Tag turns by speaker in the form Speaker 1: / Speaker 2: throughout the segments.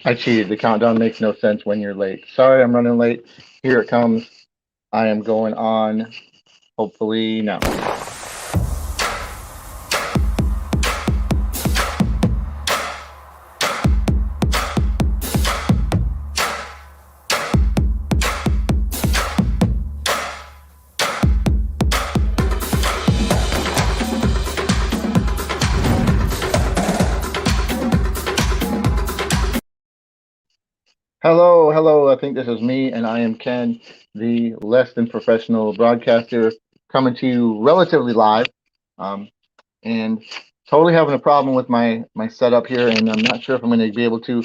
Speaker 1: I cheated. The countdown makes no sense when you're late. Sorry, I'm running late. Here it comes. I am going on, hopefully now. Hello, hello. I think this is me, and I am Ken, the less than professional broadcaster, coming to you relatively live. Um, and totally having a problem with my setup here, and I'm not sure if I'm going to be able to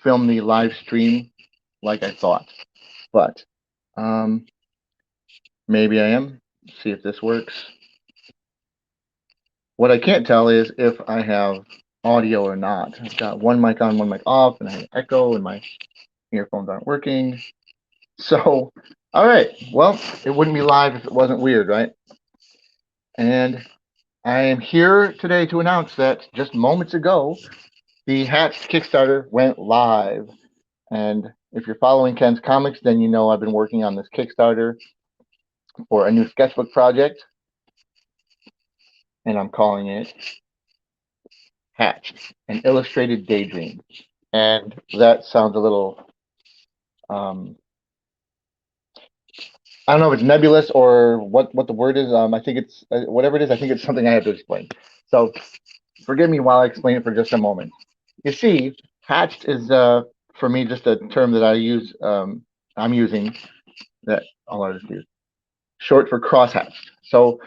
Speaker 1: film the live stream like I thought, but um, maybe I am. See if this works. What I can't tell is if I have audio or not. I've got one mic on, one mic off, and I have echo, and my earphones aren't working. So, all right. Well, it wouldn't be live if it wasn't weird, right? And I am here today to announce that just moments ago, the Hatched Kickstarter went live. And if you're following Ken's comics, then you know I've been working on this Kickstarter for a new sketchbook project. And I'm calling it Hatched, an Illustrated Daydream. And that sounds a little I don't know if it's nebulous or what the word is. I think it's whatever it is. I think it's something I have to explain. So forgive me while I explain it for just a moment. You see, hatched is for me just a term that I use. I'm using that all artists use, short for crosshatched. So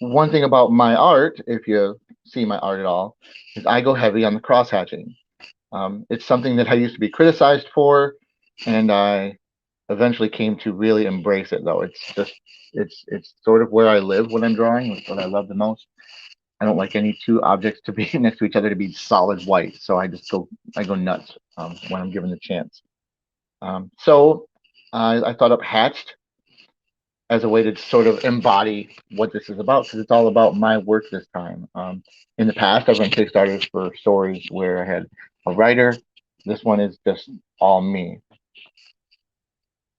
Speaker 1: one thing about my art, if you see my art at all, is I go heavy on the crosshatching. It's something that I used to be criticized for, and I eventually came to really embrace it. Though it's sort of where I live when I'm drawing. It's what I love the most. I don't like any two objects to be next to each other to be solid white, so I go nuts when I'm given the chance. So I thought up hatched as a way to sort of embody what this is about because it's all about my work this time. In the past, I've run Kickstarters for stories where I had a writer. This one is just all me.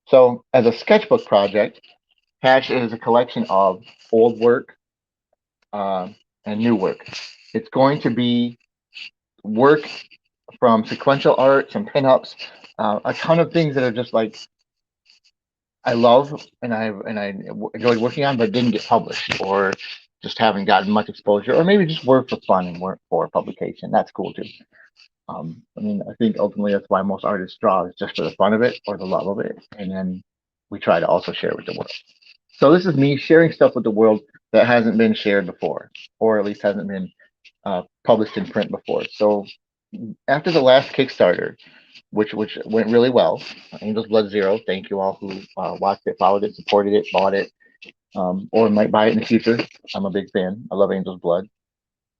Speaker 1: So as a sketchbook project, Hatch is a collection of old work uh, and new work. It's going to be work from sequential art, some pinups, a ton of things that are just like I love and I enjoyed working on, but didn't get published or just haven't gotten much exposure, or maybe just work for fun and work for publication. That's cool too. I mean, I think ultimately that's why most artists draw is just for the fun of it or the love of it, and then we try to also share with the world. So this is me sharing stuff with the world that hasn't been shared before, or at least hasn't been published in print before. So after the last Kickstarter, which went really well, Angel's Blood Zero. Thank you all who watched it, followed it, supported it, bought it, or might buy it in the future. I'm a big fan. I love Angel's Blood.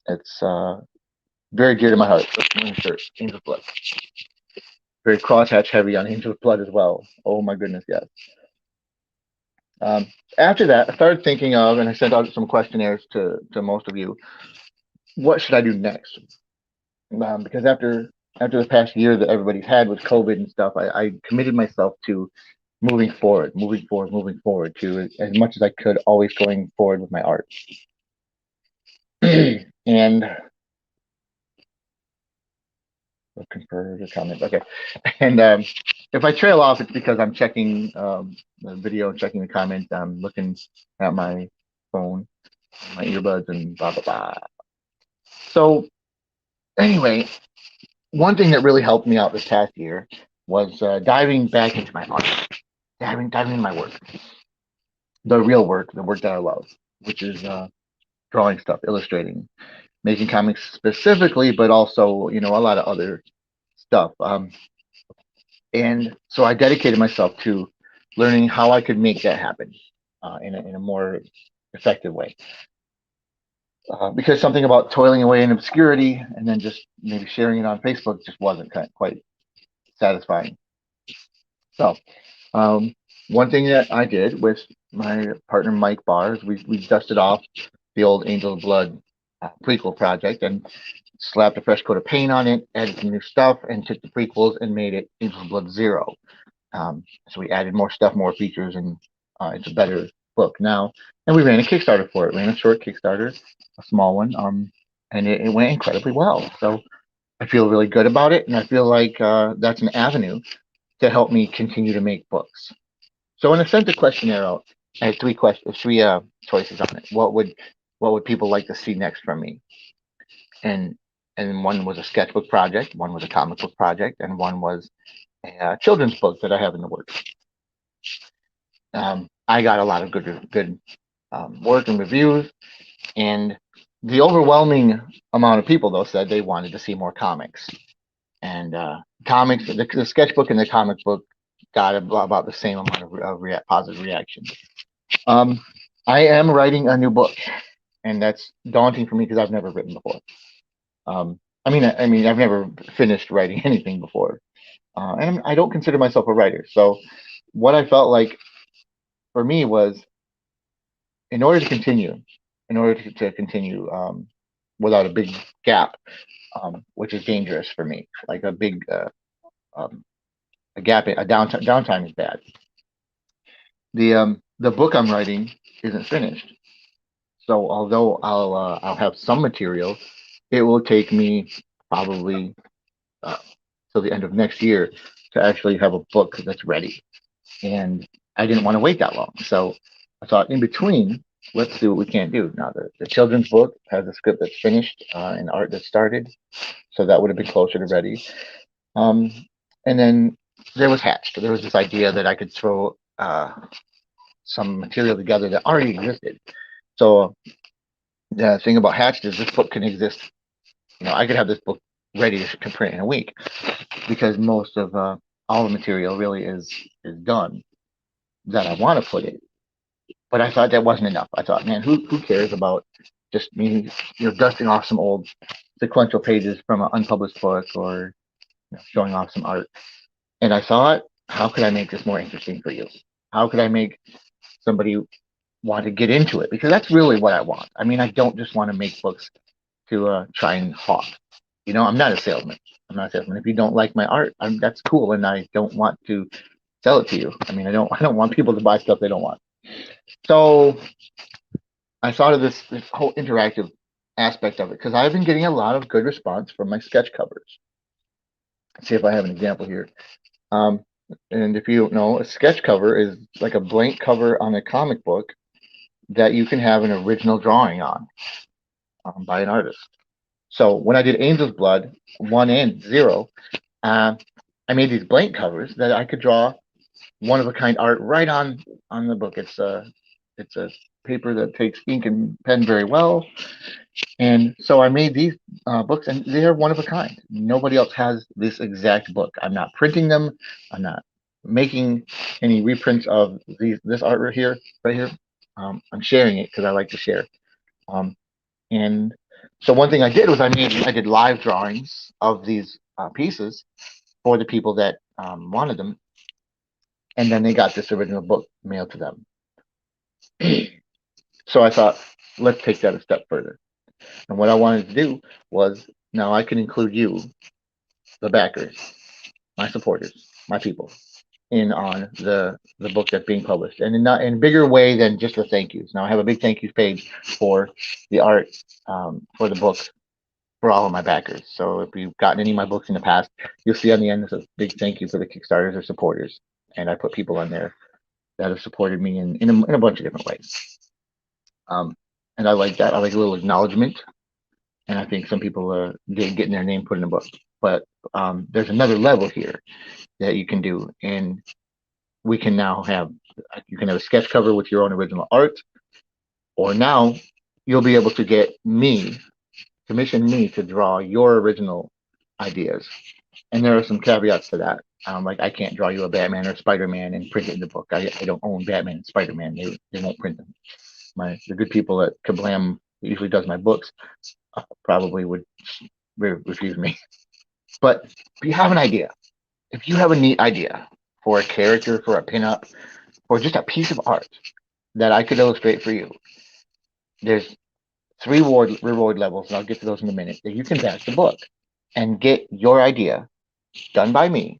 Speaker 1: It's very dear to my heart. Sure, Angel's Blood. Very crosshatch heavy on Angel's Blood as well. Oh my goodness, yes. After that, I started thinking of, and I sent out some questionnaires to most of you. What should I do next? Because after the past year that everybody's had with COVID and stuff, I committed myself to moving forward to as much as I could, always going forward with my art. And looking for your comments, okay. And if I trail off, it's because I'm checking the video, checking the comments. I'm looking at my phone, my earbuds, and blah blah blah. So anyway, one thing that really helped me out this past year was diving back into my art, diving into my work, the real work, the work that I love, which is drawing stuff, illustrating, making comics specifically, but also a lot of other stuff. And so I dedicated myself to learning how I could make that happen in a more effective way. Because something about toiling away in obscurity and then just maybe sharing it on Facebook just wasn't quite satisfying. So one thing that I did with my partner Mike Barr is we dusted off the old Angel Blood prequel project and slapped a fresh coat of paint on it, added some new stuff, and took the prequels and made it Angels of Blood Zero. So we added more stuff, more features, and it's a better book now. And we ran a Kickstarter for it. Ran a short Kickstarter, a small one, and it went incredibly well. So I feel really good about it, and I feel like that's an avenue to help me continue to make books. So when I sent the questionnaire out, I had three questions, three choices on it. What would people like to see next from me? And one was a sketchbook project, one was a comic book project, and one was a children's book that I have in the works. I got a lot of good work and reviews, and the overwhelming amount of people though said they wanted to see more comics. And comics, the sketchbook and the comic book got about the same amount of positive reaction. I am writing a new book, and that's daunting for me because I've never written before. I mean, I've never finished writing anything before, and I don't consider myself a writer. So, what I felt like for me was, in order to continue, without a big gap, which is dangerous for me, like a big a gap, a downtime is bad. The book I'm writing isn't finished, so although I'll have some material, it will take me probably till the end of next year to actually have a book that's ready. And I didn't want to wait that long, so I thought in between, let's do what we can't do. Now the children's book has a script that's finished and art that's started, so that would have been closer to ready. Um, and then there was Hatched. There was this idea that I could throw some material together that already existed. So the thing about Hatched is this book can exist. I could have this book ready to print in a week because most of all the material really is done that I want to put in. But I thought that wasn't enough. I thought, man, who cares about just me, dusting off some old sequential pages from an unpublished book or showing off some art. And I thought, how could I make this more interesting for you? How could I make somebody want to get into it? Because that's really what I want. I mean, I don't just want to make books to try and hawk. I'm not a salesman. I'm not a salesman. If you don't like my art, that's cool, and I don't want to sell it to you. I mean, I don't want people to buy stuff they don't want. So I thought of this whole interactive aspect of it because I've been getting a lot of good response from my sketch covers. Let's see if I have an example here. And if you don't know, a sketch cover is like a blank cover on a comic book that you can have an original drawing on by an artist. So when I did Angel's Blood 1 and 0, I made these blank covers that I could draw one of a kind art right on the book. It's a paper that takes ink and pen very well, and so I made these books, and they are one of a kind. Nobody else has this exact book. I'm not printing them. I'm not making any reprints of this art right here. I'm sharing it because I like to share. And so one thing I did was I did live drawings of these pieces for the people that wanted them, and then they got this original book mailed to them. So I thought, let's take that a step further. And what I wanted to do was, now I can include you, the backers, my supporters, my people, in on the book that's being published, and in a bigger way than just the thank yous. Now I have a big thank yous page for the art for the book for all of my backers. So if you've gotten any of my books in the past, you'll see on the end a big thank you for the Kickstarters or supporters, and I put people on there that have supported me in a bunch of different ways. And I like that. I like a little acknowledgement, and I think some people are getting their name put in a book. But there's another level here that you can do, and we can now you can have a sketch cover with your own original art, or now you'll be able to commission me to draw your original ideas. And there are some caveats to that. Like I can't draw you a Batman or Spider-Man and print it in the book. I don't own Batman and Spider-Man. They won't print them. The good people at Kablam that usually does my books probably would refuse me. But if you have an idea, if you have a neat idea for a character, for a pinup, or just a piece of art that I could illustrate for you, there's three reward levels, and I'll get to those in a minute, that you can back the book and get your idea done by me,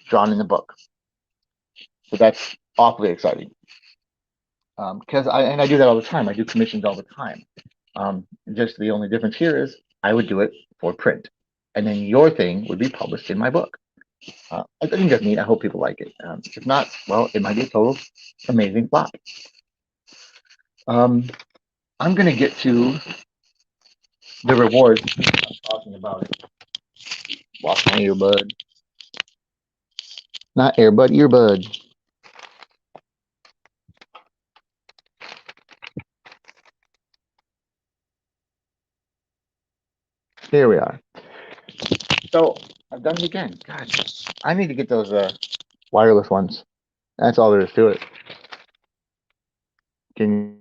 Speaker 1: drawn in the book. So that's awfully exciting. Because I do that all the time. I do commissions all the time. Just the only difference here is I would do it for print, and then your thing would be published in my book. I think that's neat. I hope people like it. If not, well, it might be a total amazing flop. I'm gonna get to the rewards. I'm talking about it. Lost my earbud. Not earbud, earbud. Here we are. So I've done it again. Gosh, I need to get those wireless ones. That's all there is to it. Can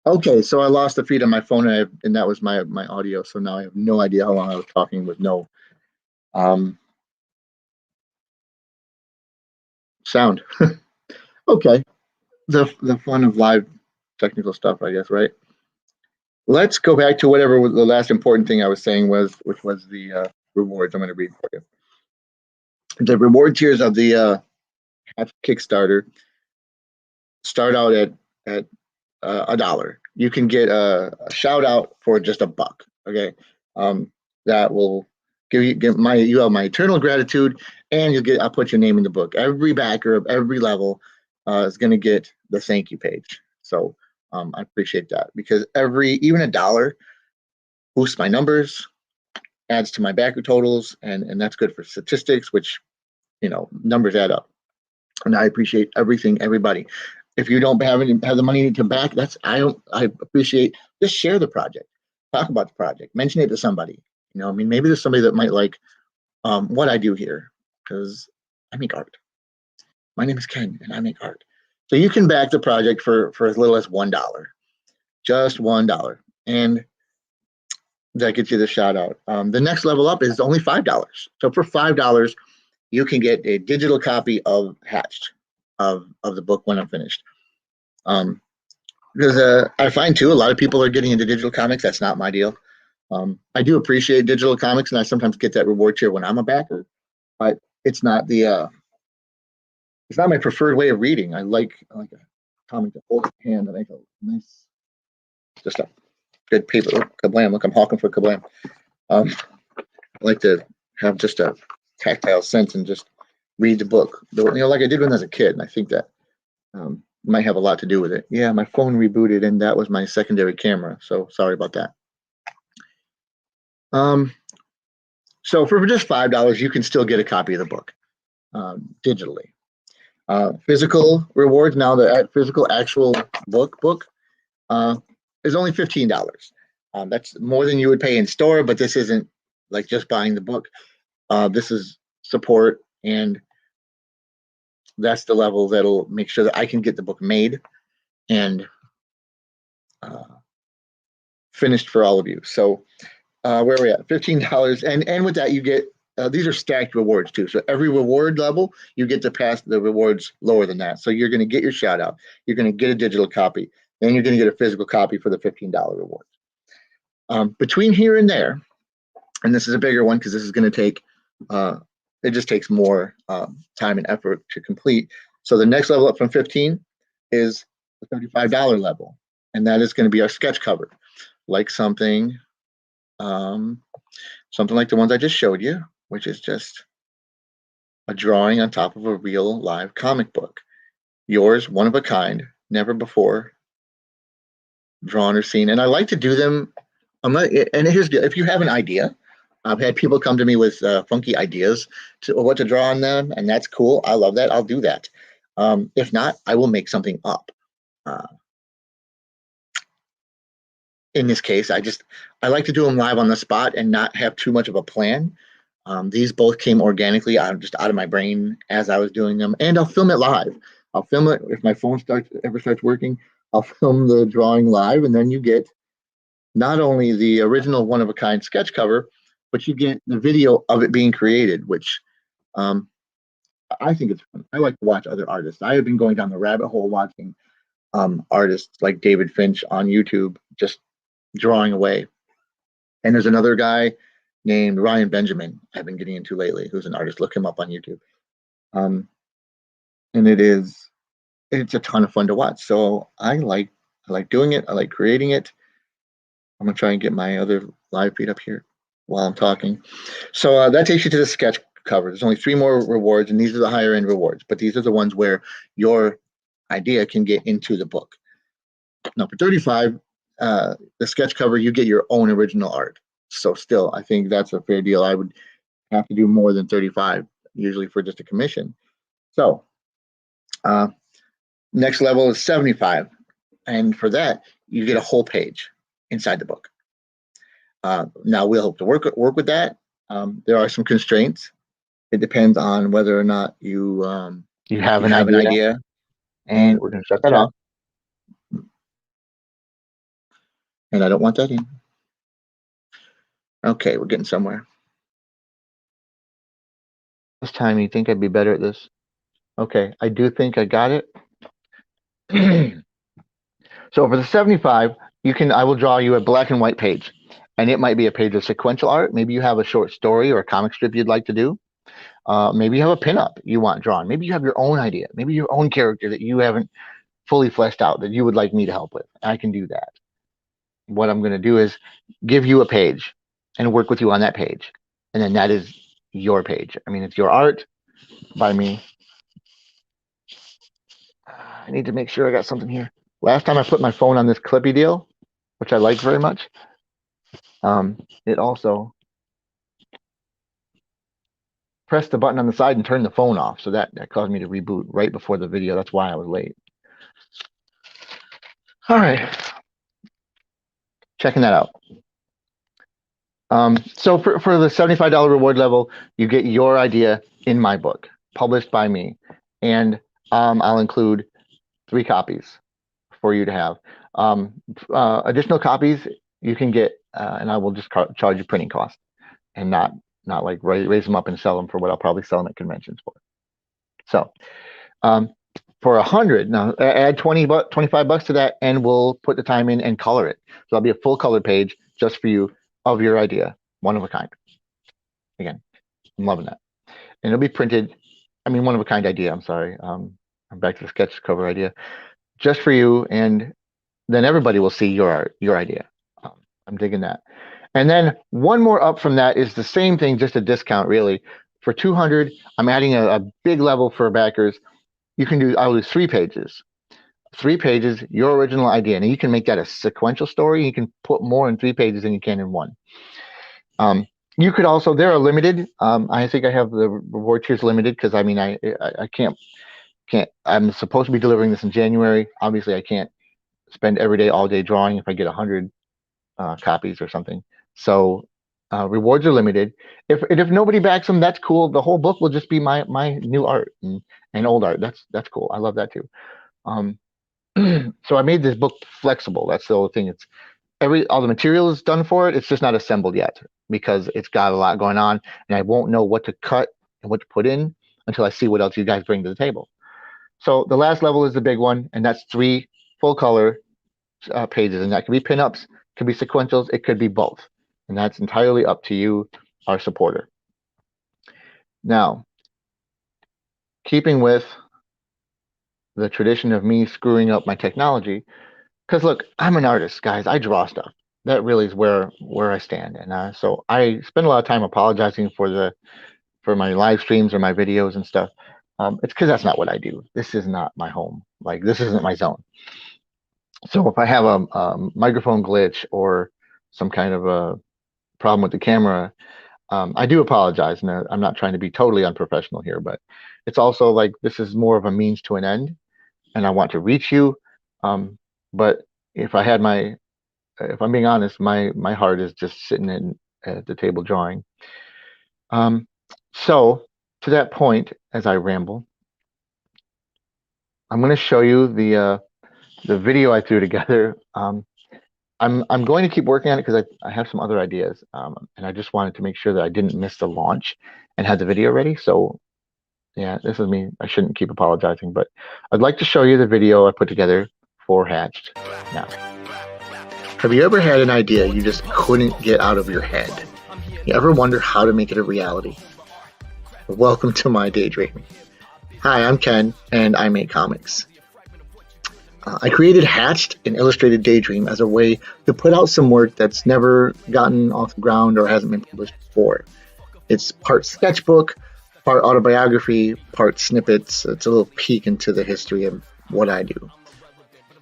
Speaker 1: Okay, so I lost the feed on my phone, and that was my audio. So now I have no idea how long I was talking with no um, sound. Okay, the fun of live technical stuff, I guess, right? Let's go back to whatever the last important thing I was saying was, which was the rewards. I'm going to read for you. The reward tiers of the Kickstarter start out at $1. You can get a shout out for just $1. Okay, that will you have my eternal gratitude, and I'll put your name in the book. Every backer of every level is going to get the thank you page. So I appreciate that, because even $1 boosts my numbers, adds to my backer totals, and that's good for statistics, which numbers add up. And I appreciate everybody. If you don't have the money to back, I appreciate, just share the project, talk about the project, mention it to somebody. Maybe there's somebody that might like what I do here, because I make art. My name is Ken, and I make art. So you can back the project for as little as $1, just $1, and that gets you the shout out. The next level up is only $5. So for $5, you can get a digital copy of Hatched, of the book when I'm finished. Because I find too, a lot of people are getting into digital comics. That's not my deal. I do appreciate digital comics, and I sometimes get that reward tier when I'm a backer, but it's not my preferred way of reading. I like a comic that holds the hand and I go nice, just a good paper. Oh, kablam! Look, I'm hawking for kablam. I like to have just a tactile sense and just read the book, like I did when I was a kid. And I think that might have a lot to do with it. Yeah, my phone rebooted, and that was my secondary camera. So sorry about that. So for just $5, you can still get a copy of the book digitally. Physical rewards, now the physical actual book is only $15. That's more than you would pay in store, but this isn't like just buying the book. This is support, and that's the level that'll make sure that I can get the book made and finished for all of you. So where are we at? $15, and with that you get these are stacked rewards too. So every reward level, you get to pass the rewards lower than that. So you're going to get your shout out. You're going to get a digital copy. Then you're going to get a physical copy for the $15 reward. Between here and there, and this is a bigger one because this is going to take, it just takes more time and effort to complete. So the next level up from 15 is the $35 level. and that is going to be our sketch cover, like something like the ones I just showed you, which is just a drawing on top of a real live comic book. Yours, one of a kind, never before drawn or seen. And I like to do them. And here's if you have an idea, I've had people come to me with funky ideas to what to draw on them, and that's cool. I love that. I'll do that. If not, I will make something up. Uh, in this case, I like to do them live on the spot and not have too much of a plan. These both came organically just out of my brain as I was doing them, and I'll film it live. I'll film it if my phone ever starts working. I'll film the drawing live, and then you get not only the original one of a kind sketch cover, but you get the video of it being created, which um, I think it's fun. I like to watch other artists. I have been going down the rabbit hole watching artists like David Finch on YouTube, just drawing away. And there's another guy named Ryan Benjamin I've been getting into lately, who's an artist. Look him up on YouTube. And it's a ton of fun to watch. So I like doing it. I like creating it. I'm gonna try and get my other live feed up here while I'm talking. So that takes you to the sketch cover. There's only 3 more rewards, and these are the higher end rewards, but these are the ones where your idea can get into the book. Now for 35, the sketch cover, you get your own original art. So still, I think that's a fair deal. I would have to do more than 35 usually for just a commission. So next level is 75. And for that, you get a whole page inside the book. Now we'll hope to work with that. There are some constraints. It depends on whether or not you have an idea. And we're going to shut that off. And I don't want that in. Okay, we're getting somewhere. This time, you think I'd be better at this? Okay, I do think I got it. So for the 75, I will draw you a black and white page. And it might be a page of sequential art. Maybe you have a short story or a comic strip you'd like to do. Maybe you have a pinup you want drawn. Maybe you have your own idea. Maybe your own character that you haven't fully fleshed out that you would like me to help with. I can do that. What I'm going to do is give you a page and work with you on that page. And then that is your page. I mean, it's your art by me. I need to make sure I got something here. Last time I put my phone on this Clippy deal, which I like very much, it also pressed the button on the side and turned the phone off. So that caused me to reboot right before the video. That's why I was late. All right. Checking that out. So for the $75 reward level, you get your idea in my book, published by me. And I'll include 3 copies for you to have. Additional copies you can get, and I will just charge you printing costs and not like raise them up and sell them for what I'll probably sell them at conventions for. So for 100, now add 25 bucks to that, and we'll put the time in and color it. So that'll be a full color page just for you of your idea, one of a kind. Again, I'm loving that. And it'll be printed, one of a kind idea, I'm sorry. I'm back to the sketch cover idea. Just for you, and then everybody will see your art, your idea. I'm digging that. And then one more up from that is the same thing, just a discount really. For 200, I'm adding a big level for backers. I'll do 3 pages. 3 pages, your original idea. And you can make that a sequential story. You can put more in 3 pages than you can in 1. You could also, there are limited. I think I have the reward tiers limited because I can't, I'm supposed to be delivering this in January. Obviously I can't spend every day, all day drawing if I get 100 copies or something. So rewards are limited. If nobody backs them, that's cool. The whole book will just be my new art and old art. That's cool. I love that too. So I made this book flexible. That's the whole thing. It's all the material is done for it. It's just not assembled yet because it's got a lot going on, and I won't know what to cut and what to put in until I see what else you guys bring to the table. So the last level is the big one, and that's 3 full color pages, and that could be pinups, could be sequentials, it could be both, and that's entirely up to you, our supporter. Now, keeping with the tradition of me screwing up my technology, because look, I'm an artist, guys. I draw stuff. That really is where I stand, and so I spend a lot of time apologizing for my live streams or my videos and stuff. It's because that's not what I do. This is not my home. Like this isn't my zone. So if I have a microphone glitch or some kind of a problem with the camera, I do apologize, and I'm not trying to be totally unprofessional here, but it's also like this is more of a means to an end, and I want to reach you. But if I had my, if I'm being honest, my heart is just sitting in at the table drawing. Um, so to that point, as I ramble, I'm going to show you the video I threw together. I'm going to keep working on it because I have some other ideas, and I just wanted to make sure that I didn't miss the launch and had the video ready. So yeah, this is me. I shouldn't keep apologizing, but I'd like to show you the video I put together for Hatched now. Have you ever had an idea you just couldn't get out of your head? You ever wonder how to make it a reality? Welcome to my daydreaming. Hi, I'm Ken, and I make comics. I created Hatched and Illustrated Daydream as a way to put out some work that's never gotten off the ground or hasn't been published before. It's part sketchbook, part autobiography, part snippets. It's a little peek into the history of what I do.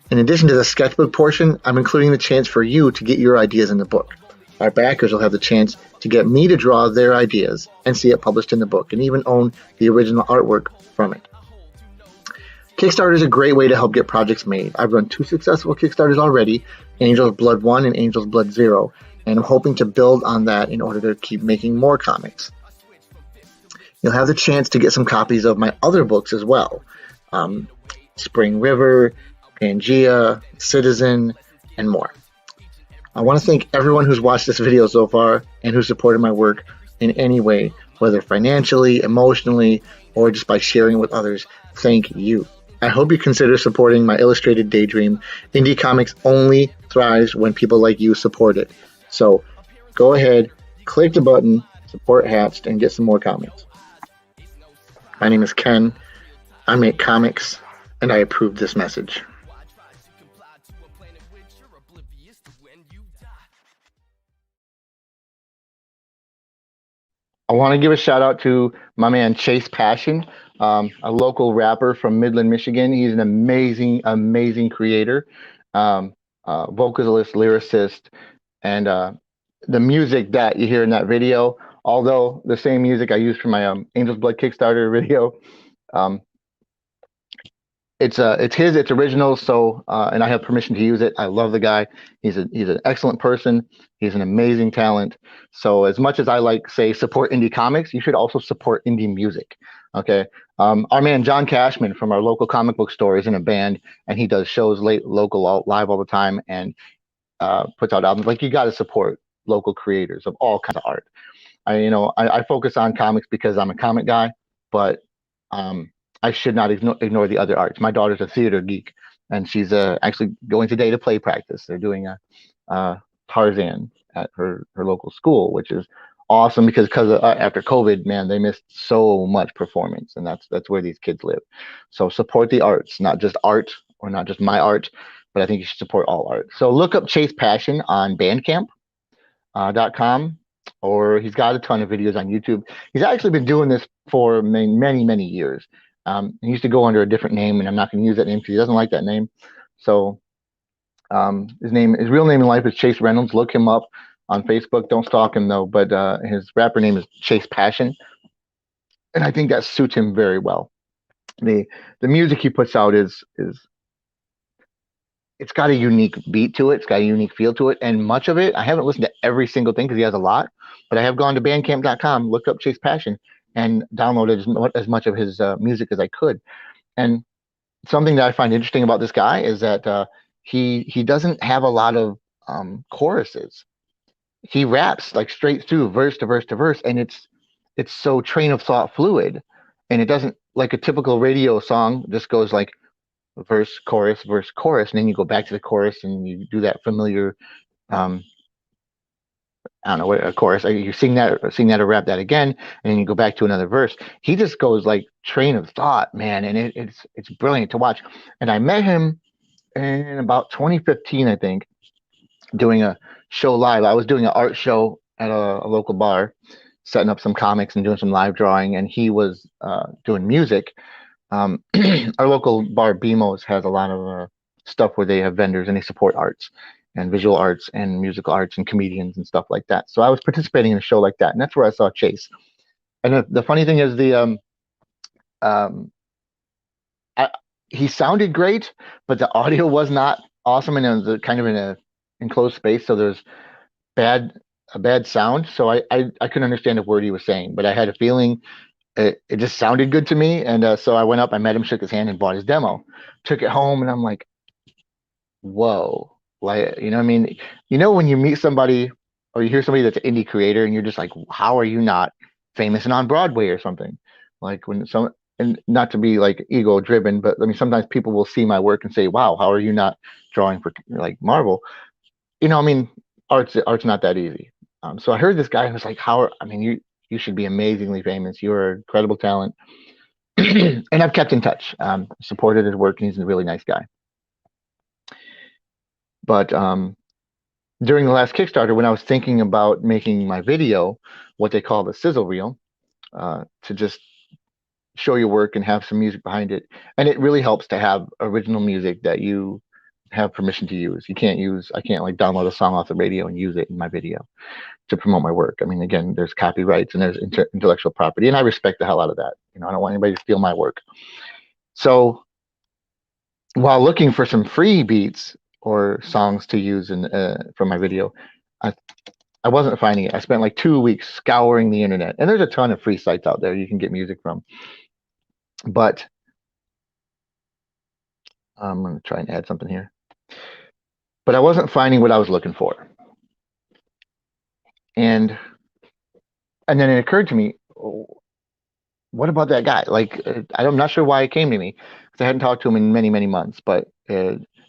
Speaker 1: In addition to the sketchbook portion, I'm including the chance for you to get your ideas in the book. Our backers will have the chance to get me to draw their ideas and see it published in the book and even own the original artwork from it. Kickstarter is a great way to help get projects made. I've run 2 successful Kickstarters already, Angel's Blood 1 and Angel's Blood 0, and I'm hoping to build on that in order to keep making more comics. You'll have the chance to get some copies of my other books as well. Spring River, Pangea, Citizen, and more. I want to thank everyone who's watched this video so far and who supported my work in any way, whether financially, emotionally, or just by sharing it with others. Thank you. I hope you consider supporting my Illustrated Daydream. Indie comics only thrives when people like you support it. So go ahead, click the button, support Hatched, and get some more comics. My name is Ken. I make comics, and I approve this message. I want to give a shout out to my man Chase Passion, a local rapper from Midland, Michigan. He's an amazing, amazing creator, vocalist, lyricist, and the music that you hear in that video, although the same music I used for my Angel's Blood Kickstarter video, it's his, it's original. So and I have permission to use it. I love the guy. He's an excellent person. He's an amazing talent. So as much as I like say support indie comics, you should also support indie music. Okay. Our man John Cashman from our local comic book store is in a band, and he does shows local live all the time, and puts out albums. Like you got to support local creators of all kinds of art. I focus on comics because I'm a comic guy, but I should not ignore the other arts. My daughter's a theater geek, and she's actually going today to play practice. They're doing a Tarzan at her local school, which is awesome because after COVID, man, they missed so much performance, and that's where these kids live. So support the arts, not just art or not just my art, but I think you should support all art. So look up Chase Passion on Bandcamp.com, or he's got a ton of videos on YouTube. He's actually been doing this for many years. He used to go under a different name, and I'm not going to use that name because he doesn't like that name. So his real name in life is Chase Reynolds. Look him up on Facebook. Don't stalk him though, but his rapper name is Chase Passion, and I think that suits him very well. The music he puts out is it's got a unique beat to it. It's got a unique feel to it, and much of it I haven't listened to every single thing because he has a lot, but I have gone to Bandcamp.com, looked up Chase Passion, and downloaded as much of his music as I could. And something that I find interesting about this guy is that he doesn't have a lot of choruses. He raps like straight through, verse to verse to verse, and it's so train of thought fluid, and it doesn't like a typical radio song just goes like verse chorus, and then you go back to the chorus and you do that familiar I don't know what a chorus. You sing that or rap that again, and then you go back to another verse. He just goes like train of thought, man, and it's brilliant to watch. And I met him in about 2015, I think, doing a show live. I was doing an art show at a local bar, setting up some comics and doing some live drawing, and he was doing music. Um, our local bar, BMO's, has a lot of stuff where they have vendors and they support arts and visual arts and musical arts and comedians and stuff like that. So I was participating in a show like that, and that's where I saw Chase. And the funny thing is, um, I, he sounded great, but the audio was not awesome, and it was kind of in a enclosed space, so there's bad a bad sound. So I couldn't understand a word he was saying, but I had a feeling it just sounded good to me, and so I went up, I met him, shook his hand, and bought his demo. Took it home, and I'm like, whoa, like you know, what I mean, you know, when you meet somebody or you hear somebody that's an indie creator, and you're just like, how are you not famous and on Broadway or something? Like when some and not to be like ego driven, but I mean sometimes people will see my work and say, wow, how are you not drawing for like Marvel? You know, I mean, art's not that easy. So I heard this guy and was like, how? I mean, you should be amazingly famous. You're an incredible talent, and I've kept in touch. Supported his work, and he's a really nice guy. But during the last Kickstarter, when I was thinking about making my video, what they call the sizzle reel, to just show your work and have some music behind it, and it really helps to have original music that you have permission to use. I can't like download a song off the radio and use it in my video to promote my work. I mean, again, there's copyrights and there's intellectual property, and I respect the hell out of that. You know, I don't want anybody to steal my work. So while looking for some free beats or songs to use in for my video, I I wasn't finding it. I spent like 2 weeks scouring the internet, and there's a ton of free sites out there you can get music from. But I'm gonna try and add something here. But I wasn't finding what I was looking for, and and then it occurred to me, oh, what about that guy? Like, I'm not sure why it came to me because I hadn't talked to him in many, many months. But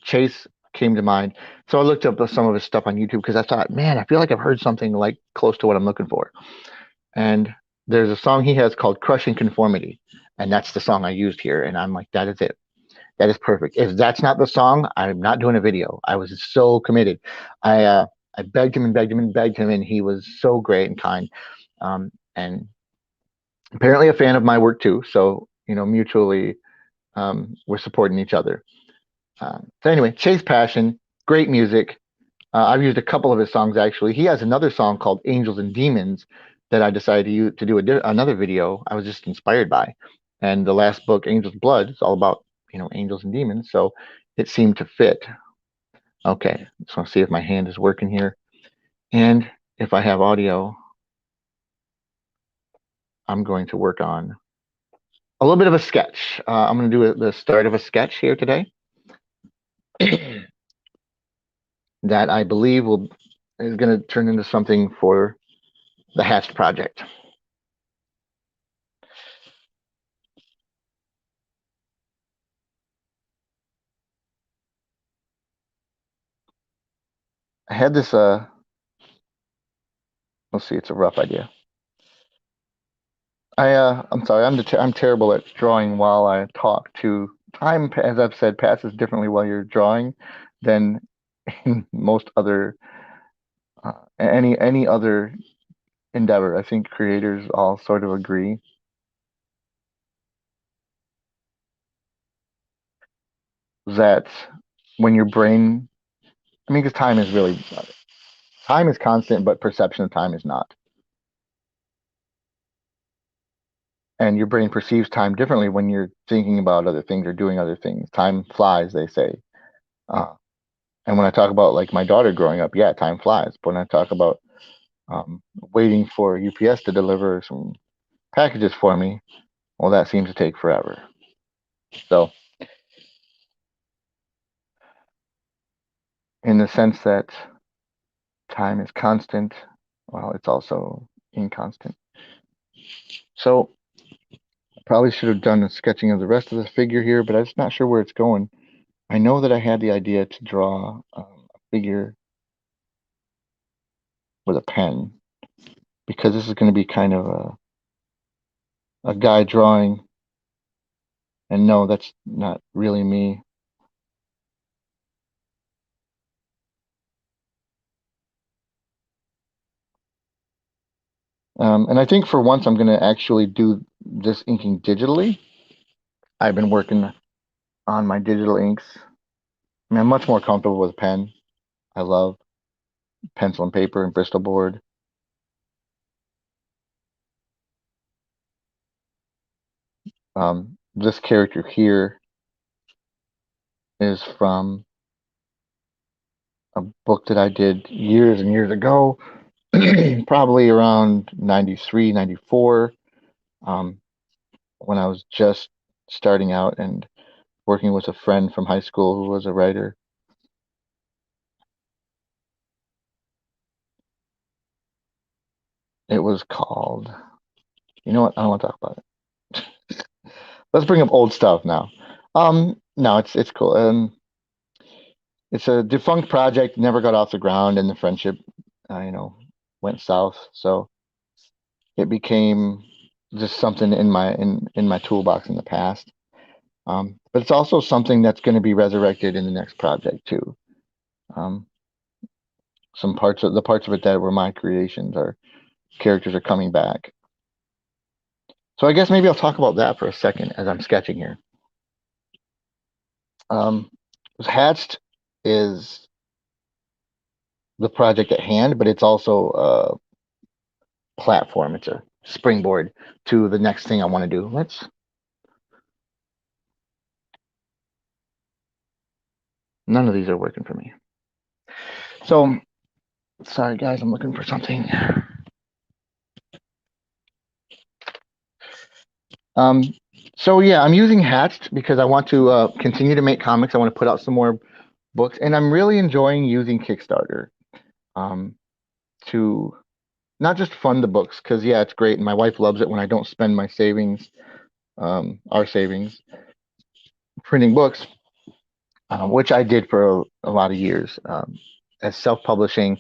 Speaker 1: Chase came to mind, so I looked up some of his stuff on YouTube because I thought, man, I feel like I've heard something like close to what I'm looking for. And there's a song he has called "Crushing Conformity," and that's the song I used here. And I'm like, that is it. That is perfect. If that's not the song, I'm not doing a video. I was so committed. I begged him and begged him and begged him, and he was so great and kind. And apparently a fan of my work too. So you know, mutually, we're supporting each other. So anyway, Chase Passion, great music. I've used a couple of his songs actually. He has another song called "Angels and Demons" that I decided to do another video. I was just inspired by, and the last book, Angel's Blood, is all about angels and demons. So it seemed to fit. Okay, just want to see if my hand is working here, and if I have audio, I'm going to work on a little bit of a sketch. I'm going to do the start of a sketch here today that I believe is going to turn into something for the Hatched project. I had this. Let's see. It's a rough idea. I'm sorry. I'm terrible at drawing while I talk. Time, as I've said, passes differently while you're drawing than in most other any other endeavor. I think creators all sort of agree that when your brain, I mean, because time is constant, but perception of time is not. And your brain perceives time differently when you're thinking about other things or doing other things. Time flies, they say. Uh, and when I talk about like my daughter growing up, yeah, time flies. But when I talk about waiting for UPS to deliver some packages for me, well, that seems to take forever. So, in the sense that time is constant, well, it's also inconstant. So, I probably should have done a sketching of the rest of the figure here, but I'm just not sure where it's going. I know that I had the idea to draw a figure with a pen because this is going to be kind of a guy drawing. And no, that's not really me. And I think for once I'm going to actually do this inking digitally. I've been working on my digital inks. I mean, I'm much more comfortable with pen. I love pencil and paper and Bristol board. This character here is from a book that I did years and years ago, probably around 93, 94, when I was just starting out and working with a friend from high school who was a writer. It was called, you know what? I don't want to talk about it. Let's bring up old stuff now. No, it's cool. It's a defunct project, never got off the ground, and the friendship, went south. So it became just something in my toolbox in the past. But it's also something that's going to be resurrected in the next project too. Um, some parts of it that were my creations are characters are coming back. So I guess maybe I'll talk about that for a second as I'm sketching here. Hatched is the project at hand, but it's also a platform. It's a springboard to the next thing I want to do. None of these are working for me. So sorry guys, I'm looking for something. Um, so yeah, I'm using Hatched because I want to continue to make comics. I want to put out some more books, and I'm really enjoying using Kickstarter to not just fund the books, because yeah, it's great, and my wife loves it when I don't spend my savings, our savings, printing books, which I did for a lot of years. As self-publishing,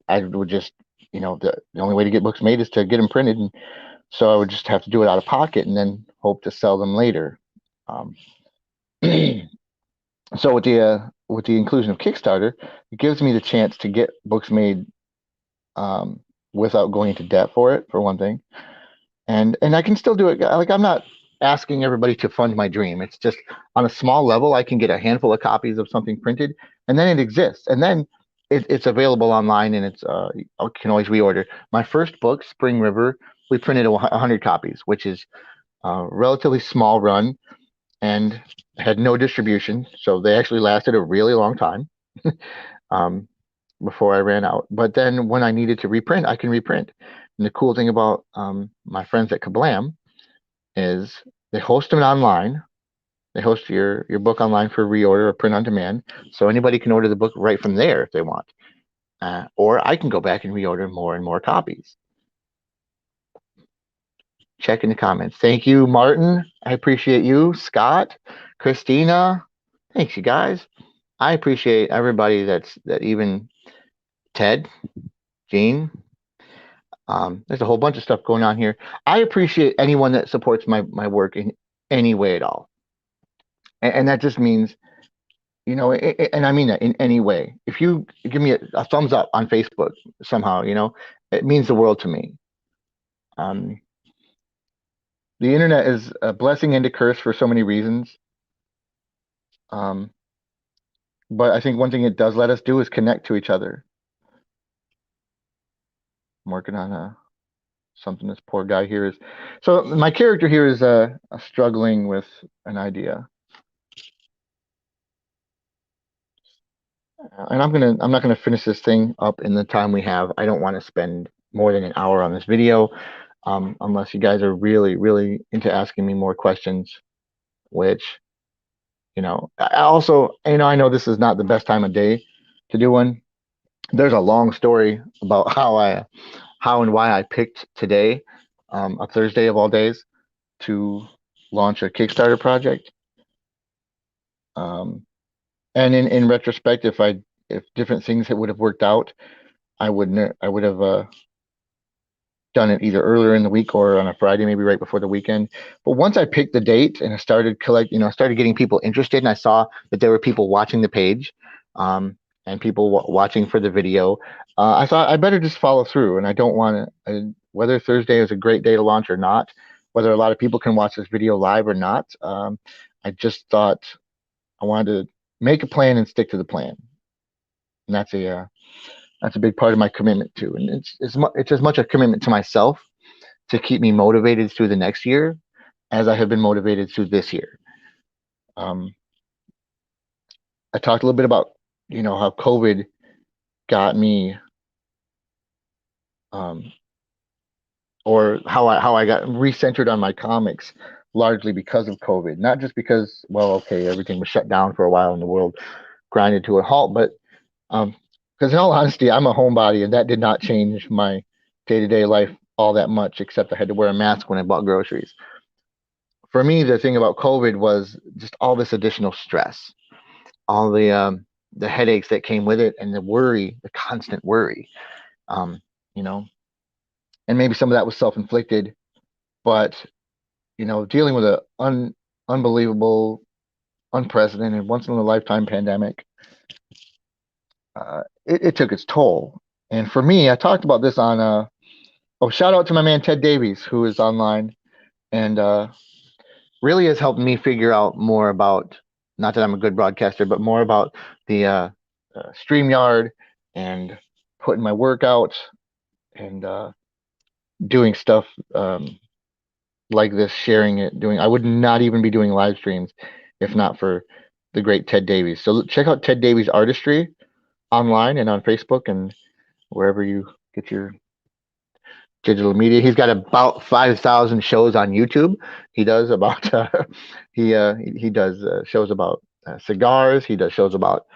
Speaker 1: I would just, the only way to get books made is to get them printed, and so I would just have to do it out of pocket and then hope to sell them later. Um, so with the inclusion of Kickstarter, it gives me the chance to get books made um, without going into debt for it, for one thing, and I can still do it. Like, I'm not asking everybody to fund my dream. It's just on a small level, I can get a handful of copies of something printed, and then it exists, and then it's available online, and I can always reorder. My first book, Spring River, we printed 100 copies, which is a relatively small run and had no distribution, so they actually lasted a really long time um, before I ran out. But then when I needed to reprint, I can reprint. And the cool thing about my friends at Kablam is they host them online. They host your book online for reorder or print on demand, so anybody can order the book right from there if they want, or I can go back and reorder more and more copies. Check in the comments. Thank you, Martin. I appreciate you, Scott, Christina. Thanks, you guys. I appreciate everybody that even Ted, Gene. There's a whole bunch of stuff going on here. I appreciate anyone that supports my work in any way at all, and that just means, and I mean that in any way. If you give me a thumbs up on Facebook somehow, it means the world to me. Um, the internet is a blessing and a curse for so many reasons. Um, but I think one thing it does let us do is connect to each other. I'm working on something this poor guy here is. So my character here is struggling with an idea. And I'm not gonna finish this thing up in the time we have. I don't want to spend more than an hour on this video, unless you guys are really, really into asking me more questions, which, I also, I know this is not the best time of day to do one. There's a long story about how and why I picked today, a Thursday of all days, to launch a Kickstarter project. And in retrospect, if different things would have worked out, I would have done it either earlier in the week or on a Friday, maybe right before the weekend. But once I picked the date and I started I started getting people interested, and I saw that there were people watching the page, and people watching for the video. I thought I better just follow through, and I don't want to. whether Thursday is a great day to launch or not, whether a lot of people can watch this video live or not. I just thought I wanted to make a plan and stick to the plan, and that's a big part of my commitment too. And it's as much a commitment to myself to keep me motivated through the next year as I have been motivated through this year. Um, I talked a little bit about how COVID got me, um, or how I got recentered on my comics, largely because of COVID. Not just because, well, okay, everything was shut down for a while and the world grinded to a halt, but because in all honesty, I'm a homebody, and that did not change my day-to-day life all that much, except I had to wear a mask when I bought groceries. For me, the thing about COVID was just all this additional stress, all the headaches that came with it, and the worry, the constant worry. Um, you know, and maybe some of that was self-inflicted, but dealing with a unbelievable, unprecedented, once in a lifetime pandemic, it took its toll. And for me, I talked about this on oh, shout out to my man Ted Davies, who is online and really has helped me figure out more about, not that I'm a good broadcaster, but more about the StreamYard and putting my work out and doing stuff like this, sharing it, doing. I would not even be doing live streams if not for the great Ted Davies. So check out Ted Davies Artistry online and on Facebook and wherever you get your digital media. He's got about 5,000 shows on YouTube. He does about he does shows about cigars. He does shows about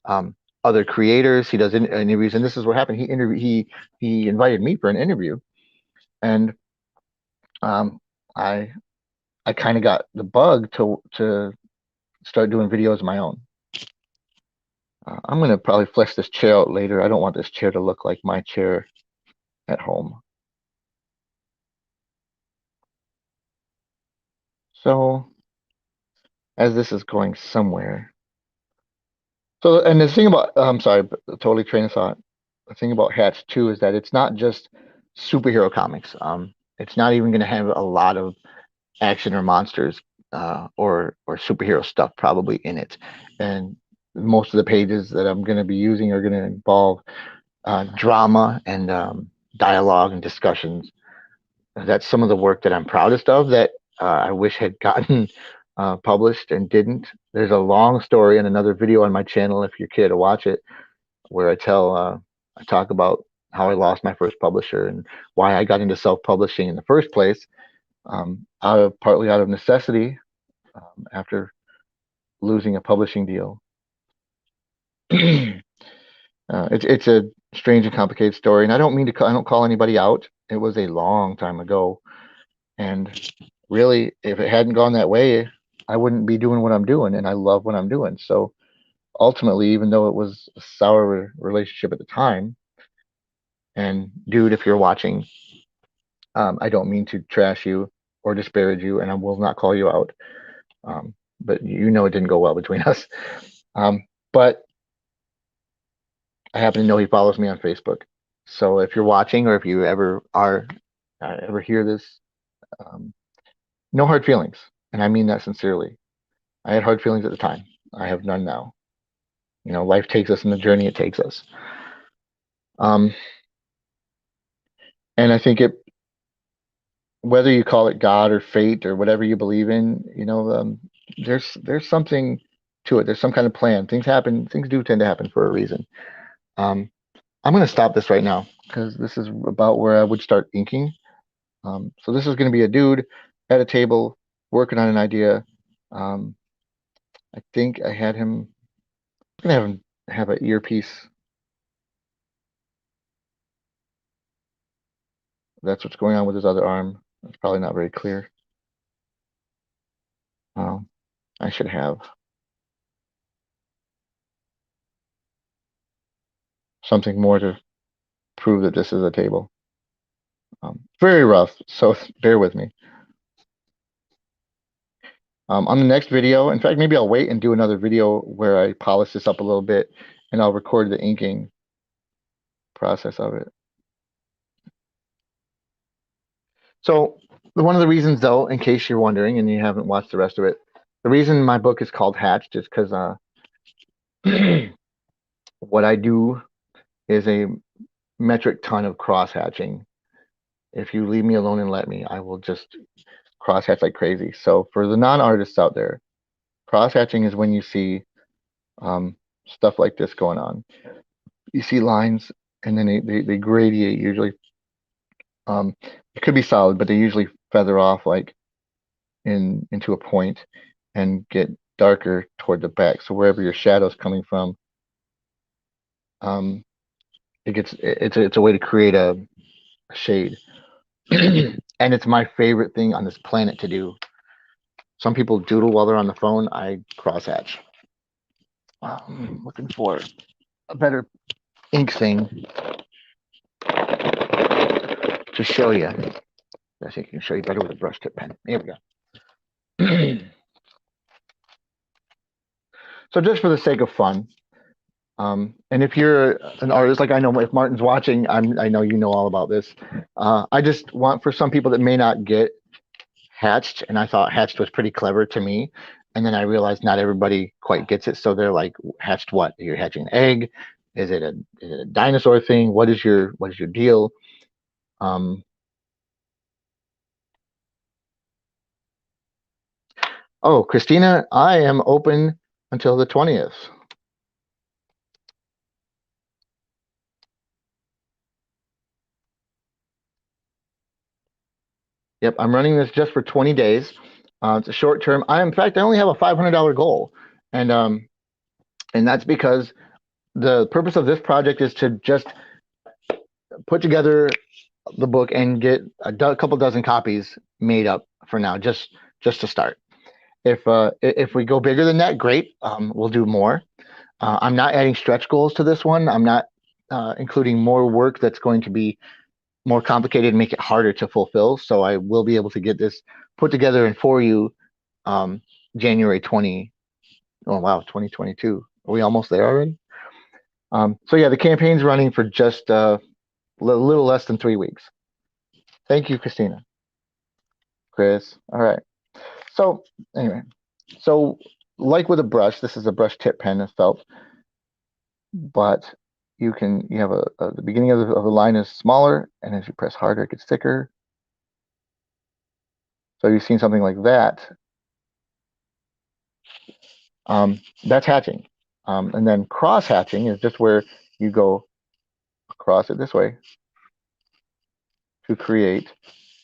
Speaker 1: um, other creators. He does interviews, and this is what happened. He invited me for an interview, and um, I I kind of got the bug to start doing videos of my own. I'm gonna probably flesh this chair out later. I don't want this chair to look like my chair at home. So as this is going somewhere. So, and the thing about, I'm sorry, but totally train of thought. The thing about Hats too is that it's not just superhero comics. It's not even going to have a lot of action or monsters or superhero stuff probably in it. And most of the pages that I'm going to be using are going to involve drama and dialogue and discussions. That's some of the work that I'm proudest of that I wish had gotten published and didn't. There's a long story and another video on my channel if you care to watch it, where I talk about how I lost my first publisher and why I got into self-publishing in the first place, partly out of necessity after losing a publishing deal. It's a strange and complicated story, and I don't mean to I don't call anybody out. It was a long time ago, and really, if it hadn't gone that way, I wouldn't be doing what I'm doing, and I love what I'm doing. So ultimately, even though it was a sour relationship at the time, and dude, if you're watching, I don't mean to trash you or disparage you, and I will not call you out. But it didn't go well between us. But I happen to know he follows me on Facebook. So if you're watching, or if you ever hear this, um, no hard feelings, and I mean that sincerely. I had hard feelings at the time. I have none now. Life takes us in the journey it takes us. Um, and I think whether you call it God or fate or whatever you believe in, there's something to it. There's some kind of plan. Things happen. Things do tend to happen for a reason. Um, I'm going to stop this right now because this is about where I would start inking. So this is going to be a dude at a table working on an idea. I think I had him. I'm going to have him have an earpiece. That's what's going on with his other arm. It's probably not very clear. I should have something more to prove that this is a table. Very rough, so bear with me. On the next video, in fact, maybe I'll wait and do another video where I polish this up a little bit and I'll record the inking process of it. So one of the reasons, though, in case you're wondering and you haven't watched the rest of it, the reason my book is called Hatched is because what I do is a metric ton of cross hatching. If you leave me alone and let me, I will just cross hatch like crazy. So for the non-artists out there, cross hatching is when you see stuff like this going on. You see lines and then they gradiate usually. It could be solid, but they usually feather off like into a point and get darker toward the back. So wherever your shadow's coming from, um, it's a way to create a shade. And it's my favorite thing on this planet to do. Some people doodle while they're on the phone. I crosshatch. Looking for a better ink thing to show you. I think I can show you better with a brush tip pen. Here we go. So just for the sake of fun, and if you're an artist, like I know if Martin's watching, I know you know all about this. I just want for some people that may not get Hatched, and I thought Hatched was pretty clever to me, and then I realized not everybody quite gets it. So they're like, Hatched what? You're hatching an egg? Is it a dinosaur thing? What is your deal? Um, oh, Christina, I am open until the 20th. Yep, I'm running this just for 20 days. It's a short term. In fact, I only have a $500 goal, and and that's because the purpose of this project is to just put together the book and get couple dozen copies made up for now, just to start. If we go bigger than that, great. We'll do more. I'm not adding stretch goals to this one. I'm not including more work that's going to be more complicated and make it harder to fulfill. So I will be able to get this put together and for you January 20. Oh wow, 2022. Are we almost there already? So yeah, the campaign's running for just a little less than 3 weeks. Thank you, Christina. Chris. All right. So anyway, so like with a brush, this is a brush tip pen of felt, but you have the beginning of the line is smaller, and as you press harder, it gets thicker. So you've seen something like that. That's hatching. And then cross hatching is just where you go across it this way to create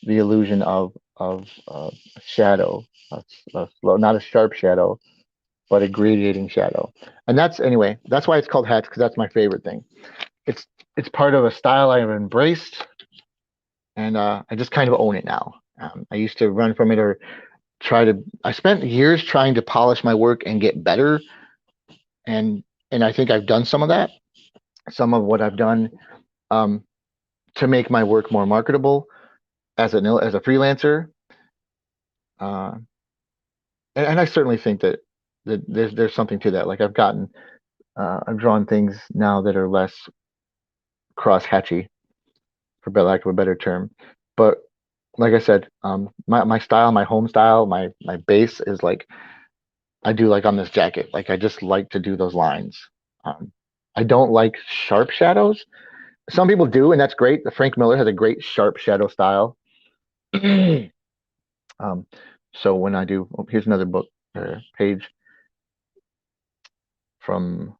Speaker 1: the illusion of a shadow, not a sharp shadow, but a gradiating shadow. And that's why it's called hatch, because that's my favorite thing. It's it's part of a style I've embraced, and I just kind of own it now. I used to run from it or I spent years trying to polish my work and get better, and I think I've done some of that. Some of what I've done um, to make my work more marketable as a freelancer, uh, and I certainly think that there's something to that. Like I've drawn things now that are less cross hatchy, for lack of a better term. But like I said, my style, my home style, my base is like I do like on this jacket. Like I just like to do those lines. Um, I don't like sharp shadows. Some people do, and that's great. Frank Miller has a great sharp shadow style. um, so when I do, here's another book page from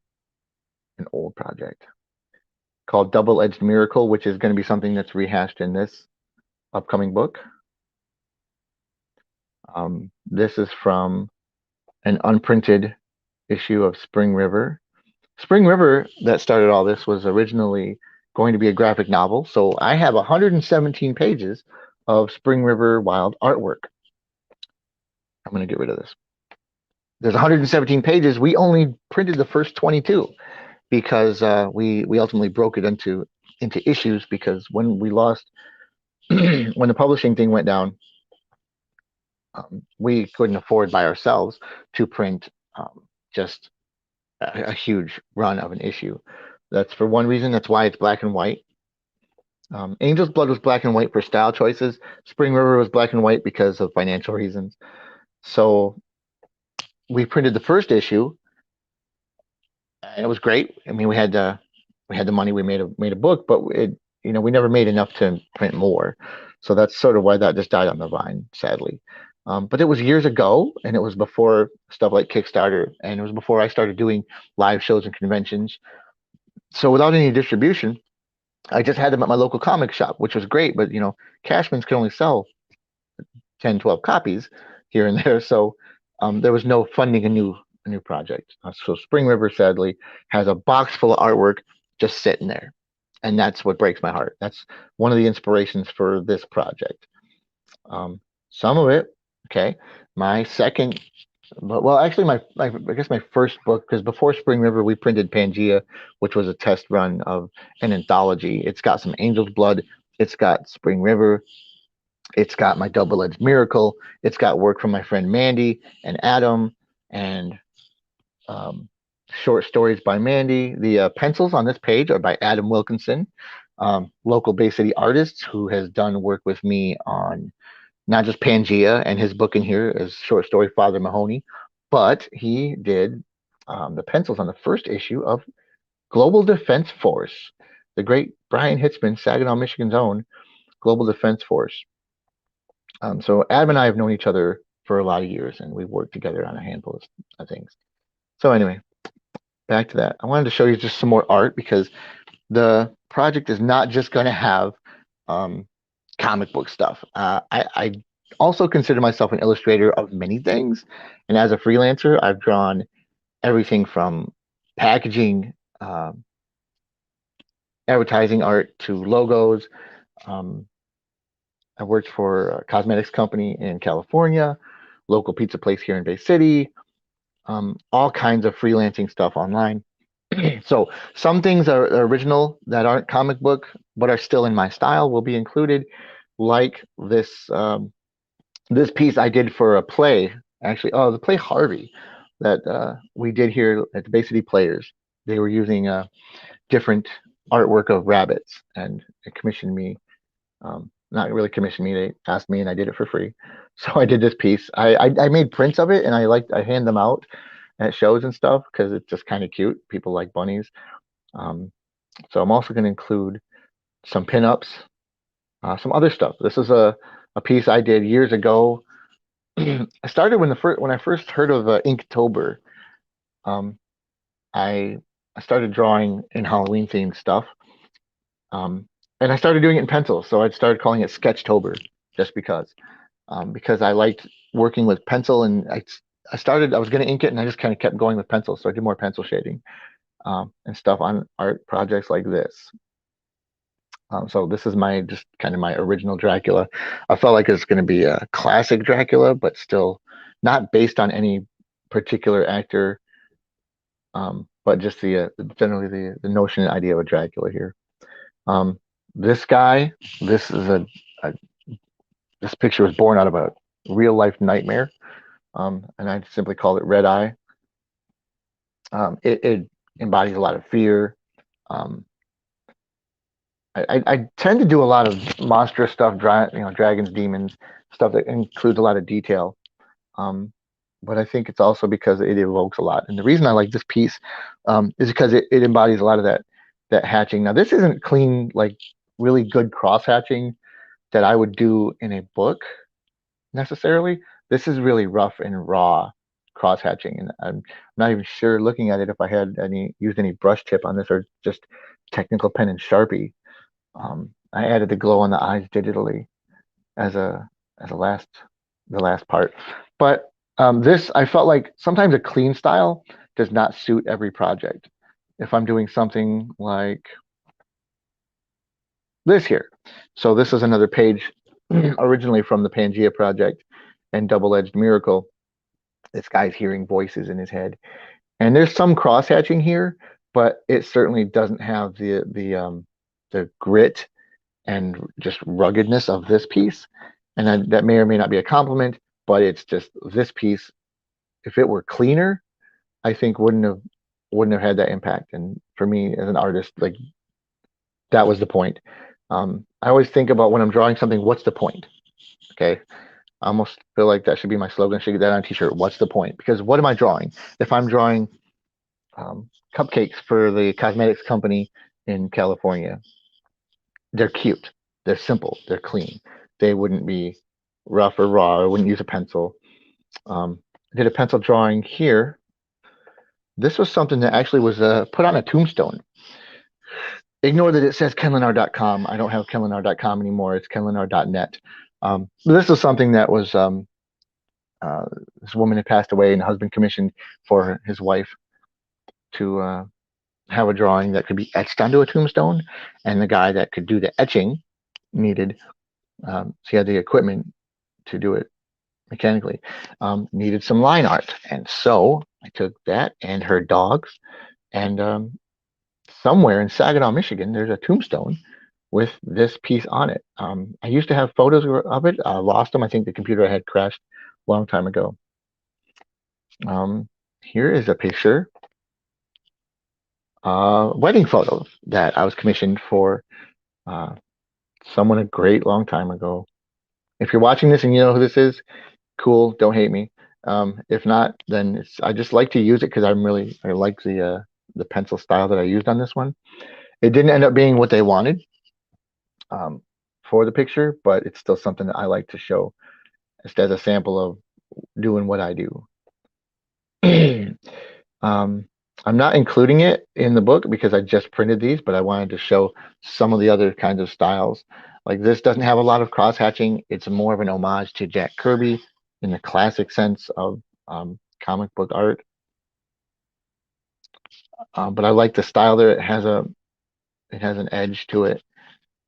Speaker 1: an old project called Double Edged Miracle, which is going to be something that's rehashed in this upcoming book. This is from an unprinted issue of Spring River. Spring River, that started all this, was originally going to be a graphic novel. So I have 117 pages of Spring River wild artwork. I'm going to get rid of this. There's 117 pages. We only printed the first 22 because we ultimately broke it into issues because when we lost when the publishing thing went down, we couldn't afford by ourselves to print just a huge run of an issue. That's for one reason. That's why it's black and white. Angel's Blood was black and white for style choices. Spring River was black and white because of financial reasons. So we printed the first issue, and it was great. I mean, we had the money, we made a book, but we never made enough to print more. So that's sort of why that just died on the vine, sadly. But it was years ago, and it was before stuff like Kickstarter, and it was before I started doing live shows and conventions. So without any distribution, I just had them at my local comic shop, which was great. But Cashman's can only sell 10, 12 copies here and there. So there was no funding a new project. So Spring River, sadly, has a box full of artwork just sitting there. And that's what breaks my heart. That's one of the inspirations for this project. Some of it, okay. My second, well, actually, I guess my first book, because before Spring River, we printed Pangea, which was a test run of an anthology. It's got some Angel's Blood. It's got Spring River. It's got my double-edged miracle. It's got work from my friend Mandy and Adam, and um, short stories by Mandy. The pencils on this page are by Adam Wilkinson, local Bay City artist who has done work with me on not just Pangea and his book in here is short story Father Mahoney, but he did the pencils on the first issue of Global Defense Force, the great Brian Hitzman, Saginaw, Michigan's own Global Defense Force. So Adam and I have known each other for a lot of years, and we've worked together on a handful of things. So anyway, back to that. I wanted to show you just some more art because the project is not just going to have um, comic book stuff. I also consider myself an illustrator of many things, and as a freelancer, I've drawn everything from packaging, advertising art to logos. Um, I worked for a cosmetics company in California, local pizza place here in Bay City, all kinds of freelancing stuff online. So some things are original that aren't comic book, but are still in my style will be included, like this piece I did for a play, actually. Oh, the play Harvey that we did here at the Bay City Players. They were using different artwork of rabbits, and it commissioned me. Not really commissioned me. They asked me, and I did it for free. So I did this piece. I made prints of it, and I hand them out at shows and stuff because it's just kind of cute. People like bunnies. Um, so I'm also going to include some pinups, some other stuff. This is a piece I did years ago. I started when I first heard of Inktober. Um, I I started drawing in Halloween themed stuff, and I started doing it in pencil. So I started calling it Sketchtober just because I liked working with pencil, and I was going to ink it, and I just kind of kept going with pencil. So I did more pencil shading and stuff on art projects like this. So this is my just kind of my original Dracula. I felt like it's going to be a classic Dracula, but still not based on any particular actor, but just generally the notion and idea of a Dracula here. Um, this guy, this is a this picture was born out of a real life nightmare, and I simply call it Red Eye. It embodies a lot of fear. Um, I tend to do a lot of monstrous stuff, dragons, demons, stuff that includes a lot of detail. Um, but I think it's also because it evokes a lot. And the reason I like this piece is because it embodies a lot of that hatching. Now, this isn't clean, like really good cross hatching that I would do in a book necessarily. This is really rough and raw cross hatching, and I'm not even sure looking at it if I had used any brush tip on this or just technical pen and Sharpie. I added the glow on the eyes digitally as a last the last part. But this I felt like sometimes a clean style does not suit every project. If I'm doing something like this here, so this is another page originally from the Pangea project and Double-Edged Miracle. This guy's hearing voices in his head, and there's some cross hatching here, but it certainly doesn't have the grit and just ruggedness of this piece. And that may or may not be a compliment, but it's just this piece. If it were cleaner, I think wouldn't have had that impact. And for me as an artist, like that was the point. I always think about when I'm drawing something, what's the point? Okay. I almost feel like that should be my slogan. I should get that on a t-shirt. What's the point? Because what am I drawing? If I'm drawing cupcakes for the cosmetics company in California, they're cute. They're simple. They're clean. They wouldn't be rough or raw. I wouldn't use a pencil. I did a pencil drawing here. This was something that actually was put on a tombstone. Ignore that it says kenlenar.com. I don't have kenlenar.com anymore. It's kenlenar.net. This was something that was uh, this woman had passed away, and the husband commissioned for his wife to have a drawing that could be etched onto a tombstone, and the guy that could do the etching needed, so he had the equipment to do it mechanically, needed some line art. And so I took that and her dogs, and somewhere in Saginaw, Michigan, there's a tombstone with this piece on it. I used to have photos of it. I lost them. I think the computer had crashed a long time ago. Here is a picture, wedding photos that I was commissioned for someone a great long time ago. If you're watching this and you know who this is, cool. Don't hate me. If not, then I just like to use it because I like the pencil style that I used on this one. It didn't end up being what they wanted um, for the picture, but it's still something that I like to show just as a sample of doing what I do. um, I'm not including it in the book because I just printed these, but I wanted to show some of the other kinds of styles. Like this doesn't have a lot of cross hatching. It's more of an homage to Jack Kirby in the classic sense of comic book art. But I like the style there. It has an edge to it.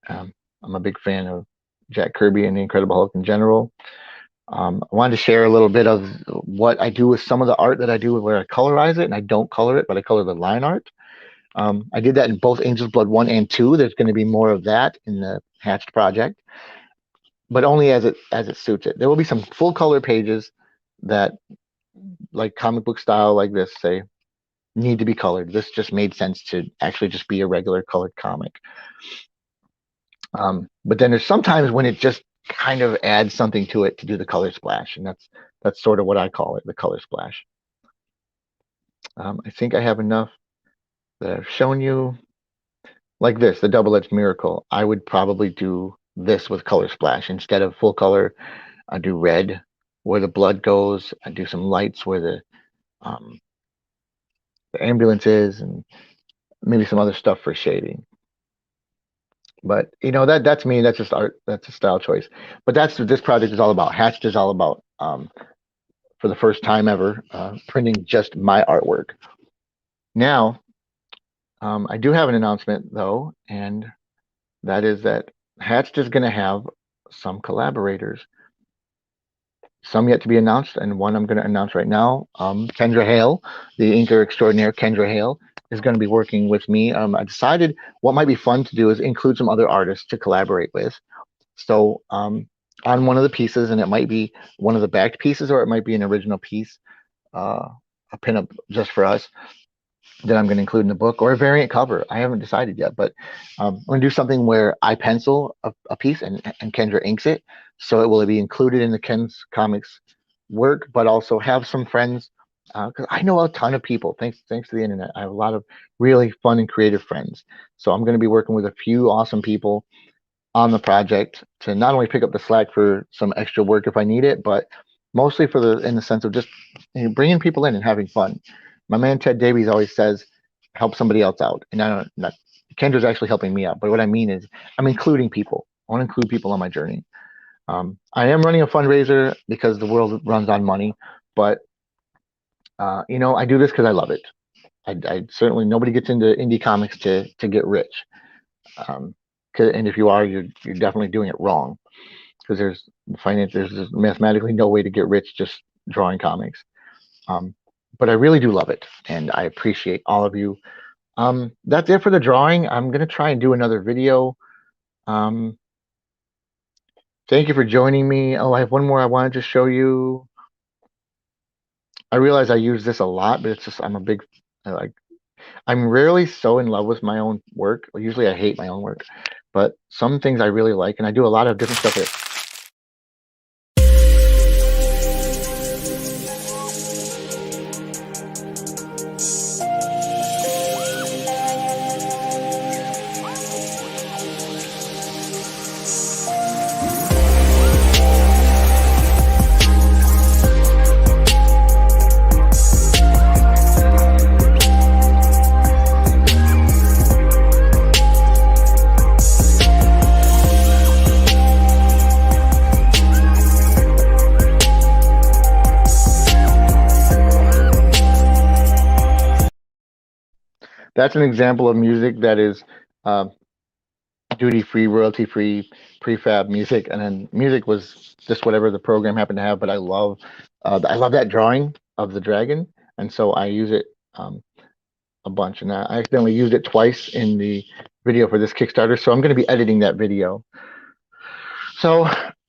Speaker 1: I'm a big fan of Jack Kirby and the Incredible Hulk in general. I wanted to share a little bit of what I do with some of the art that I do where I colorize it, and I don't color it, but I color the line art. I did that in both Angel's Blood 1 and 2. There's going to be more of that in the Hatched project, but only as it suits it. There will be some full color pages that, like comic book style, like this, say, need to be colored. This just made sense to actually just be a regular colored comic. But then there's sometimes when it just kind of adds something to it to do the color splash, and that's sort of what I call it, the color splash. I think I have enough that I've shown you. Like this, the double-edged miracle. I would probably do this with color splash instead of full color. I do red where the blood goes. I do some lights where the ambulance is, and maybe some other stuff for shading. But that's me. That's just art. That's a style choice. But that's what this project is all about. Hatched is all about, for the first time ever, printing just my artwork. Now, I do have an announcement though, and that is that Hatched is going to have some collaborators. Some yet to be announced, and one I'm going to announce right now. Kendra Hale, the inker extraordinaire Kendra Hale, is going to be working with me. I decided what might be fun to do is include some other artists to collaborate with. So on one of the pieces, and it might be one of the backed pieces, or it might be an original piece, a pinup just for us that I'm going to include in the book, or a variant cover. I haven't decided yet, but I'm going to do something where I pencil a piece and Kendra inks it, so it will be included in the Ken's Comics work, but also have some friends, because I know a ton of people. Thanks to the internet, I have a lot of really fun and creative friends. So I'm going to be working with a few awesome people on the project to not only pick up the slack for some extra work if I need it, but mostly in the sense of just bringing people in and having fun. My man Ted Davies always says, "Help somebody else out," and I don't. Not, Kendra's actually helping me out, but what I mean is, I'm including people. I want to include people on my journey. I am running a fundraiser because the world runs on money, but I do this because I love it. I certainly nobody gets into indie comics to get rich, and if you are, you're definitely doing it wrong because there's mathematically no way to get rich just drawing comics. But I really do love it, and I appreciate all of you. That's it for the drawing. I'm gonna try and do another video. Thank you for joining me. Oh, I have one more I wanted to show you. I realize I use this a lot, but it's just I like I'm rarely so in love with my own work. Usually I hate my own work, but some things I really like, and I do a lot of different stuff here. That's an example of music that is uh, duty free, royalty free, prefab music, and then music was just whatever the program happened to have. But I love that drawing of the dragon, and so I use it a bunch. And I accidentally used it twice in the video for this Kickstarter, so I'm going to be editing that video. So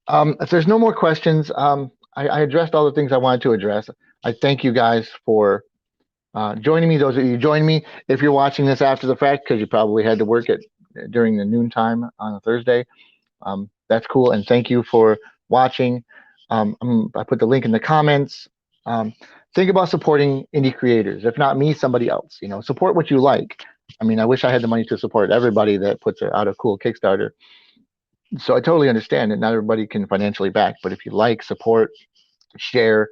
Speaker 1: if there's no more questions, I addressed all the things I wanted to address. I thank you guys for joining me. Those of you who joined me, if you're watching this after the fact, because you probably had to work it during the noontime on a Thursday, that's cool. And thank you for watching. I put the link in the comments. Think about supporting indie creators. If not me, somebody else. You know, support what you like. I mean, I wish I had the money to support everybody that puts out a cool Kickstarter. So I totally understand that not everybody can financially back, but if you like, support, share,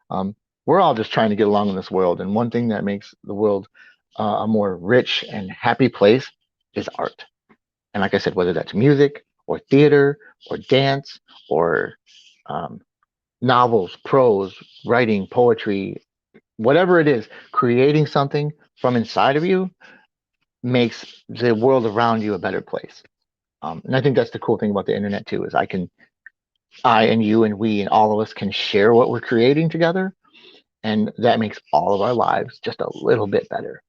Speaker 1: um, we're all just trying to get along in this world. And one thing that makes the world a more rich and happy place is art. And like I said, whether that's music or theater or dance or um, novels, prose, writing, poetry, whatever it is, creating something from inside of you makes the world around you a better place. And I think that's the cool thing about the internet too, is I and you and we and all of us can share what we're creating together. And that makes all of our lives just a little bit better.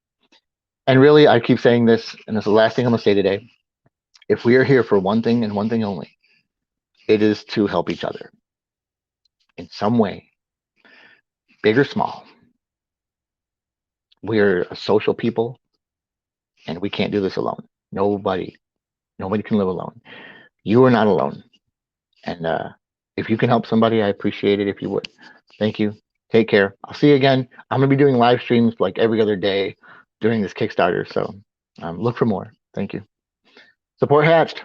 Speaker 1: And really, I keep saying this, and this is the last thing I'm going to say today. If we are here for one thing and one thing only, it is to help each other in some way, big or small. We're a social people, and we can't do this alone. Nobody can live alone. You are not alone. And if you can help somebody, I appreciate it if you would. Thank you. Take care. I'll see you again. I'm going to be doing live streams like every other day during this Kickstarter. So look for more. Thank you. Support Hatched.